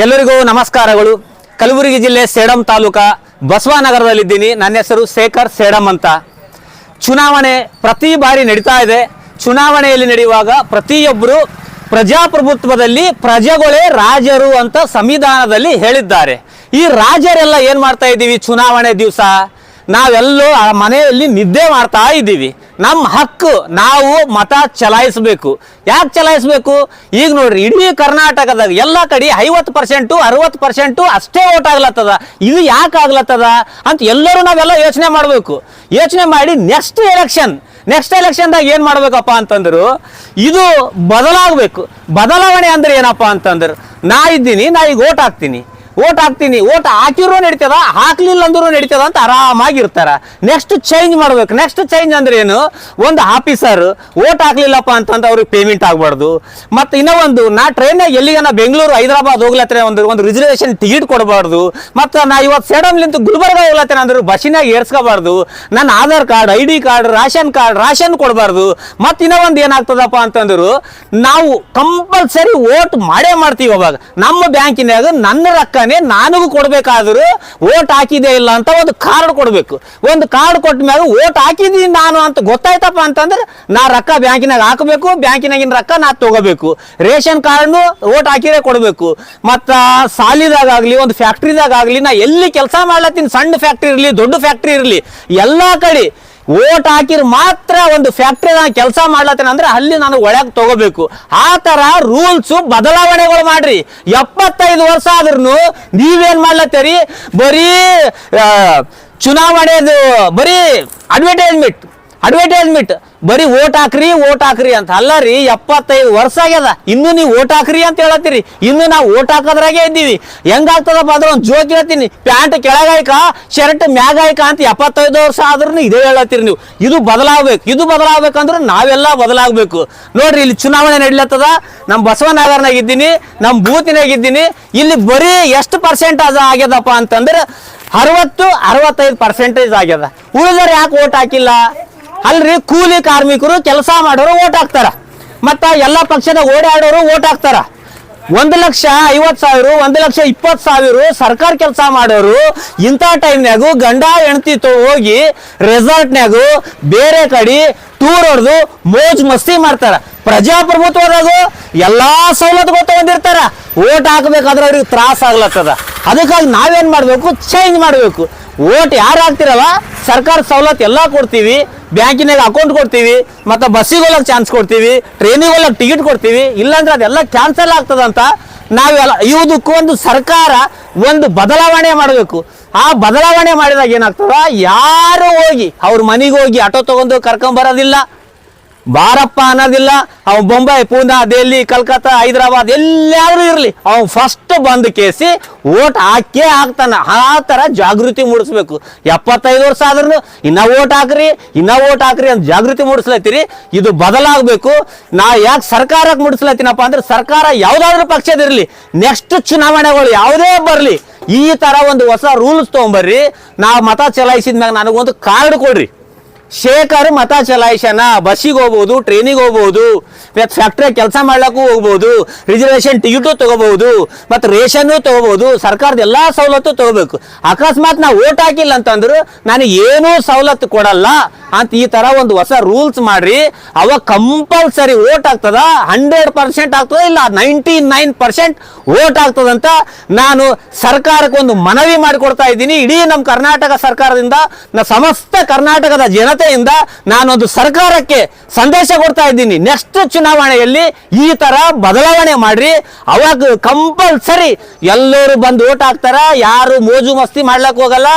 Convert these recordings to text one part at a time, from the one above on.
ಎಲ್ಲರಿಗೂ ನಮಸ್ಕಾರಗಳು. ಕಲಬುರಗಿ ಜಿಲ್ಲೆ ಸೇಡಂ ತಾಲೂಕಾ ಬಸವನಗರದಲ್ಲಿದ್ದೀನಿ. ನನ್ನ ಹೆಸರು ಶೇಖರ್ ಸೇಡಂ ಅಂತ. ಚುನಾವಣೆ ಪ್ರತಿ ಬಾರಿ ನಡೀತಾ ಇದೆ. ಚುನಾವಣೆಯಲ್ಲಿ ನಡೆಯುವಾಗ ಪ್ರತಿಯೊಬ್ಬರು ಪ್ರಜಾಪ್ರಭುತ್ವದಲ್ಲಿ ಪ್ರಜೆಗಳೇ ರಾಜರು ಅಂತ ಸಂವಿಧಾನದಲ್ಲಿ ಹೇಳಿದ್ದಾರೆ. ಈ ರಾಜರೆಲ್ಲ ಏನು ಮಾಡ್ತಾ ಇದ್ದೀವಿ? ಚುನಾವಣೆ ದಿವಸ ನಾವೆಲ್ಲೋ ಆ ಮನೆಯಲ್ಲಿ ನಿದ್ದೆ ಮಾಡ್ತಾ ಇದ್ದೀವಿ. ನಮ್ಮ ಹಕ್ಕು, ನಾವು ಮತ ಚಲಾಯಿಸಬೇಕು. ಯಾಕೆ ಚಲಾಯಿಸಬೇಕು? ಈಗ ನೋಡ್ರಿ, ಇಡೀ ಕರ್ನಾಟಕದಾಗ ಎಲ್ಲ ಕಡೆ 50% 60% ಅಷ್ಟೇ ಓಟ್ ಆಗ್ಲತ್ತದ. ಇದು ಯಾಕೆ ಆಗ್ಲತ್ತದ ಅಂತ ಎಲ್ಲರೂ ನಾವೆಲ್ಲ ಯೋಚನೆ ಮಾಡಬೇಕು. ಯೋಚನೆ ಮಾಡಿ ನೆಕ್ಸ್ಟ್ ಎಲೆಕ್ಷನ್ದಾಗ ಏನು ಮಾಡ್ಬೇಕಪ್ಪ ಅಂತಂದ್ರು, ಇದು ಬದಲಾಗಬೇಕು. ಬದಲಾವಣೆ ಅಂದ್ರೆ ಏನಪ್ಪ ಅಂತಂದ್ರೆ, ನಾ ಇದ್ದೀನಿ, ನಾ ಈಗ ಓಟ್ ಹಾಕ್ತೀನಿ, ಓಟ್ ಹಾಕಿರೋ ನಡೀತದ, ಹಾಕ್ಲಿಲ್ಲ ಅಂದ್ರೂ ನಡೀತದ ಅಂತ ಆರಾಮಾಗಿರ್ತಾರ. ನೆಕ್ಸ್ಟ್ ಚೇಂಜ್ ಮಾಡ್ಬೇಕು. ನೆಕ್ಸ್ಟ್ ಚೇಂಜ್ ಅಂದ್ರೆ ಏನು? ಒಂದು ಆಫೀಸರ್ ಓಟ್ ಹಾಕ್ಲಿಲ್ಲಪ್ಪ ಅಂತಂದ್ರೆ ಅವ್ರಿಗೆ ಪೇಮೆಂಟ್ ಆಗ್ಬಾರ್ದು. ಮತ್ತು ಇನ್ನೂ ಒಂದು, ನಾ ಟ್ರೈನಾಗ ಎಲ್ಲಿಗನ ಬೆಂಗಳೂರು ಹೈದರಾಬಾದ್ ಹೋಗ್ಲತ್ತೇನೆ ಒಂದು ರಿಸರ್ವೇಷನ್ ಟಿಕೆಟ್ ಕೊಡಬಾರ್ದು. ಮತ್ತು ನಾ ಇವತ್ತು ಸೇಡಂಲಿಂತ ಗುಲ್ಬರ್ಗ ಹೋಗ್ಲತ್ತೇನೆ ಅಂದ್ರೆ ಬಸ್ಸಿನಾಗ ಏರ್ಸ್ಕೋಬಾರ್ದು. ನನ್ನ Aadhaar card, ID card, ration ಕೊಡಬಾರ್ದು. ಮತ್ತು ಇನ್ನೂ ಒಂದು ಏನಾಗ್ತದಪ್ಪ ಅಂತಂದ್ರು, ನಾವು ಕಂಪಲ್ಸರಿ ಓಟ್ ಮಾಡೇ ಮಾಡ್ತೀವಿ. ಅವಾಗ ನಮ್ಮ ಬ್ಯಾಂಕಿನಾಗ ನನ್ನ ರೊಕ್ಕ ನನಗೂ ಕೊಡ್ಬೇಕಾದ್ರು ಓಟ್ ಹಾಕಿದೆ ಇಲ್ಲ ಅಂತ ಒಂದು ಕಾರ್ಡ್ ಕೊಡ್ಬೇಕು. ಒಂದು ಕಾರ್ಡ್ ಕೊಟ್ಟ ಮ್ಯಾಗ ಓಟ್ ಹಾಕಿದೀನಿ ನಾನು ಅಂತ ಗೊತ್ತಾಯ್ತಪ್ಪ ಅಂತಂದ್ರೆ ನಾ ರೊಕ್ಕ ಬ್ಯಾಂಕಿನಾಗ ಹಾಕಬೇಕು, ಬ್ಯಾಂಕಿನಾಗಿನ ರೊಕ್ಕ ನಾ ತಗೋಬೇಕು. ರೇಷನ್ ಕಾರ್ಡ್ನು ಓಟ್ ಹಾಕಿದ್ರೆ ಕೊಡ್ಬೇಕು. ಮತ್ತ ಸಾಲಿದಾಗಲಿ ಒಂದು ಫ್ಯಾಕ್ಟ್ರಿದಾಗಲಿ, ನಾ ಎಲ್ಲಿ ಕೆಲಸ ಮಾಡ್ಲತ್ತೀನಿ, ಸಣ್ಣ ಫ್ಯಾಕ್ಟ್ರಿ ಇರಲಿ ದೊಡ್ಡ ಫ್ಯಾಕ್ಟ್ರಿ ಇರಲಿ, ಎಲ್ಲಾ ಕಡೆ ಓಟ್ ಹಾಕಿರ್ ಮಾತ್ರ ಒಂದು ಫ್ಯಾಕ್ಟ್ರಿ ಕೆಲಸ ಮಾಡ್ಲತ್ತೇನೆ ಅಂದ್ರೆ ಅಲ್ಲಿ ನಾನು ಒಳಗೆ ತಗೋಬೇಕು. ಆ ತರ ರೂಲ್ಸ್ ಬದಲಾವಣೆಗಳು ಮಾಡ್ರಿ. 75 ವರ್ಷ ಆದ್ರೂ ನೀವೇನ್ ಮಾಡ್ಲತ್ತೀರಿ? ಬರೀ ಚುನಾವಣೆದು ಬರೀ ಅಡ್ವರ್ಟೈಸ್ಮೆಂಟ್ ಬರೀ ಓಟ್ ಹಾಕ್ರಿ ಅಂತ. ಅಲ್ಲ ರೀ, 75 ವರ್ಷ ಆಗ್ಯದ, ಇನ್ನು ನೀವು ಓಟ್ ಹಾಕ್ರಿ ಅಂತ ಹೇಳತ್ತೀರಿ. ಇನ್ನು ನಾವು ಓಟ್ ಹಾಕೋದ್ರಾಗೆ ಇದ್ದೀವಿ. ಹೆಂಗಾಗ್ತದಪ್ಪ ಅಂದ್ರೆ ಒಂದು ಜೋಕ್ ಹೇಳ್ತೀನಿ, ಪ್ಯಾಂಟ್ ಕೆಳಗಾಯ್ಕ ಶರ್ಟ್ ಮ್ಯಾಗಾಯ್ಕ ಅಂತ 75 ವರ್ಷ ಆದ್ರೂ ಇದೇ ಹೇಳತ್ತೀರಿ ನೀವು. ಇದು ಬದಲಾಗಬೇಕಂದ್ರೆ ನಾವೆಲ್ಲ ಬದಲಾಗಬೇಕು. ನೋಡ್ರಿ, ಇಲ್ಲಿ ಚುನಾವಣೆ ನಡೀಲತ್ತದ. ನಮ್ಮ ಬಸವನಗರನಾಗ ಇದ್ದೀನಿ, ನಮ್ಮ ಬೂತಿನಾಗ ಇದ್ದೀನಿ. ಇಲ್ಲಿ ಬರೀ ಎಷ್ಟು % ಆಗ್ಯದಪ್ಪ ಅಂತಂದ್ರೆ 60-65% ಆಗ್ಯದ. ಉಳಿದವ್ರು ಯಾಕೆ ಓಟ್ ಹಾಕಿಲ್ಲ? ಅಲ್ರಿ, ಕೂಲಿ ಕಾರ್ಮಿಕರು ಕೆಲಸ ಮಾಡೋರು ಓಟ್ ಹಾಕ್ತಾರ, ಮತ್ತ ಎಲ್ಲ ಪಕ್ಷದ ಓಡಾಡೋರು ಓಟ್ ಹಾಕ್ತಾರ. 1,50,000 1,20,000 ಸರ್ಕಾರ ಕೆಲಸ ಮಾಡೋರು ಇಂಥ ಟೈಮ್ನಾಗು ಗಂಡ ಹೆಂಡತಿ ಹೋಗಿ ರೆಸಾರ್ಟ್ನಾಗು ಬೇರೆ ಕಡೆ ಟೂರ್ ಹೊಡೆದು ಮೋಜ್ ಮಸ್ತಿ ಮಾಡ್ತಾರ. ಪ್ರಜಾಪ್ರಭುತ್ವದಾಗು ಎಲ್ಲಾ ಸವಲತ್ತುಗಳು ತಗೊಂಡಿರ್ತಾರ. ಓಟ್ ಹಾಕ್ಬೇಕಾದ್ರೆ ಅವ್ರಿಗೆ ತ್ರಾಸ ಆಗ್ಲತ್ತದ. ಅದಕ್ಕಾಗಿ ನಾವೇನ್ ಮಾಡ್ಬೇಕು? ಚೇಂಜ್ ಮಾಡ್ಬೇಕು. ಓಟ್ ಯಾರು ಹಾಕ್ತಿರಲ್ಲ, ಸರ್ಕಾರ ಸವಲತ್ತು ಎಲ್ಲ ಕೊಡ್ತೀವಿ, ಬ್ಯಾಂಕಿನಾಗ ಅಕೌಂಟ್ ಕೊಡ್ತೀವಿ, ಮತ್ತು ಬಸ್ಸಿಗೆ ಹೋಗಕ್ಕೆ ಚಾನ್ಸ್ ಕೊಡ್ತೀವಿ, ಟ್ರೈನಿಗೆ ಹೋಗಕ್ಕೆ ಟಿಕೆಟ್ ಕೊಡ್ತೀವಿ. ಇಲ್ಲಾಂದ್ರೆ ಅದೆಲ್ಲ ಕ್ಯಾನ್ಸಲ್ ಆಗ್ತದಂತ ನಾವೆಲ್ಲ ಇದಕ್ಕೂ ಒಂದು ಸರ್ಕಾರ ಒಂದು ಬದಲಾವಣೆ ಮಾಡಬೇಕು. ಆ ಬದಲಾವಣೆ ಮಾಡಿದಾಗ ಏನಾಗ್ತದ, ಯಾರು ಹೋಗಿ ಅವ್ರ ಮನೆಗೆ ಹೋಗಿ ಆಟೋ ತಗೊಂಡು ಕರ್ಕೊಂಬರೋದಿಲ್ಲ, ಬಾರಪ್ಪ ಅನ್ನೋದಿಲ್ಲ. ಅವ್ನು ಬೊಂಬೈ, ಪೂನಾ, ದೆಹಲಿ, ಕಲ್ಕತ್ತಾ, ಹೈದರಾಬಾದ್ ಎಲ್ಲಾದ್ರೂ ಇರಲಿ, ಅವ್ನು ಫಸ್ಟ್ ಬಂದು ಕೇಸಿ ಓಟ್ ಹಾಕೇ ಹಾಕ್ತಾನ. ಆ ಥರ ಜಾಗೃತಿ ಮೂಡಿಸ್ಬೇಕು. 75 ವರ್ಷ ಆದ್ರೂ ಇನ್ನ ಓಟ್ ಹಾಕ್ರಿ ಅಂತ ಜಾಗೃತಿ ಮೂಡಿಸ್ಲತ್ತೀರಿ. ಇದು ಬದಲಾಗಬೇಕು. ನಾ ಯಾಕೆ ಸರ್ಕಾರಕ್ಕೆ ಮೂಡಿಸ್ಲತ್ತೀನಪ್ಪ ಅಂದ್ರೆ, ಸರ್ಕಾರ ಯಾವುದಾದ್ರೂ ಪಕ್ಷದಿರಲಿ, ನೆಕ್ಸ್ಟ್ ಚುನಾವಣೆಗಳು ಯಾವುದೇ ಬರಲಿ, ಈ ಥರ ಒಂದು ಹೊಸ ರೂಲ್ಸ್ ತೊಗೊಂಬರ್ರಿ. ನಾ ಮತ ಚಲಾಯಿಸಿದ್ಮ್ಯಾಗ ನನಗೊಂದು ಕಾರ್ಡ್ ಕೊಡ್ರಿ. ಶೇಖರ್ ಮತ ಚಲಾಯಿಸನ, ಬಸ್ಸಿಗೆ ಹೋಗ್ಬೋದು, ಟ್ರೈನಿಗೆ ಹೋಗ್ಬೋದು, ಫ್ಯಾಕ್ಟ್ರಿ ಕೆಲಸ ಮಾಡ್ಲಿಕ್ಕೂ ಹೋಗ್ಬೋದು, ರಿಸರ್ವೇಷನ್ ಟಿಕೆಟು ತಗೋಬಹುದು, ಮತ್ತು ರೇಷನ್ನು ತಗೋಬಹುದು. ಸರ್ಕಾರದ ಎಲ್ಲ ಸವಲತ್ತು ತಗೋಬೇಕು. ಅಕಸ್ಮಾತ್ ನಾವು ಓಟ್ ಹಾಕಿಲ್ಲ ಅಂತಂದ್ರು ನನಗೆ ಏನೂ ಸವಲತ್ತು ಕೊಡಲ್ಲ ಅಂತ ಈ ತರ ಒಂದು ಹೊಸ ರೂಲ್ಸ್ ಮಾಡ್ರಿ. ಅವಾಗ ಕಂಪಲ್ಸರಿ ಓಟ್ ಆಗ್ತದ. 100% ಆಗ್ತದ, ಇಲ್ಲ 99% ಓಟ್ ಆಗ್ತದಂತ ನಾನು ಸರ್ಕಾರಕ್ಕೆ ಒಂದು ಮನವಿ ಮಾಡಿಕೊಡ್ತಾ ಇದ್ದೀನಿ. ಇಡೀ ನಮ್ಮ ಕರ್ನಾಟಕ ಸರ್ಕಾರದಿಂದ, ಸಮಸ್ತ ಕರ್ನಾಟಕದ ಜನತೆಯಿಂದ ನಾನೊಂದು ಸರ್ಕಾರಕ್ಕೆ ಸಂದೇಶ ಕೊಡ್ತಾ ಇದ್ದೀನಿ. ನೆಕ್ಸ್ಟ್ ಚುನಾವಣೆಯಲ್ಲಿ ಈ ತರ ಬದಲಾವಣೆ ಮಾಡ್ರಿ. ಅವಾಗ ಕಂಪಲ್ಸರಿ ಎಲ್ಲರೂ ಬಂದು ಓಟ್ ಹಾಕ್ತಾರ. ಯಾರು ಮೋಜು ಮಸ್ತಿ ಮಾಡ್ಲಕ್ ಹೋಗಲ್ಲ,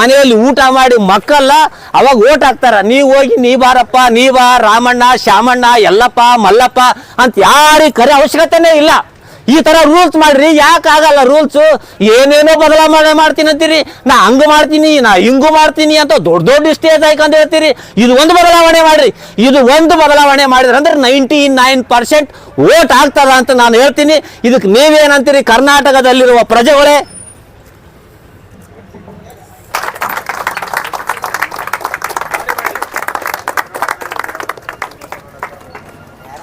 ಮನೆಯಲ್ಲಿ ಊಟ ಮಾಡಿ ಮಕ್ಕಲ್ಲ, ಅವಾಗ ಓಟ್ ಹಾಕ್ತಾರ. ನೀವು ಹೋಗಿ ನೀ ಬಾರಪ್ಪ, ನೀ ಬಾ, ರಾಮಣ್ಣ, ಶ್ಯಾಮಣ್ಣ, ಯಲ್ಲಪ್ಪ, ಮಲ್ಲಪ್ಪ ಅಂತ ಯಾರಿಗೆ ಕರೆ ಅವಶ್ಯಕತೆನೇ ಇಲ್ಲ. ಈ ತರ ರೂಲ್ಸ್ ಮಾಡ್ರಿ. ಯಾಕೆ ಆಗಲ್ಲ ರೂಲ್ಸ್? ಏನೇನೋ ಬದಲಾವಣೆ ಮಾಡ್ತೀನಿ ಅಂತೀರಿ, ನಾ ಹಂಗ ಮಾಡ್ತೀನಿ, ನಾ ಹಿಂಗು ಮಾಡ್ತೀನಿ ಅಂತ ದೊಡ್ಡ ಸ್ಟೇಜ್ ಹಾಕಂತ ಹೇಳ್ತೀರಿ. ಇದು ಒಂದು ಬದಲಾವಣೆ ಮಾಡ್ರಿ. ಇದು ಒಂದು ಬದಲಾವಣೆ ಮಾಡಿದ್ರೆ ಅಂದ್ರೆ 99% ಓಟ್ ಆಗ್ತದ ಅಂತ ನಾನು ಹೇಳ್ತೀನಿ. ಇದಕ್ಕೆ ನೀವೇನಂತೀರಿ? ಕರ್ನಾಟಕದಲ್ಲಿರುವ ಪ್ರಜೆಗಳೇ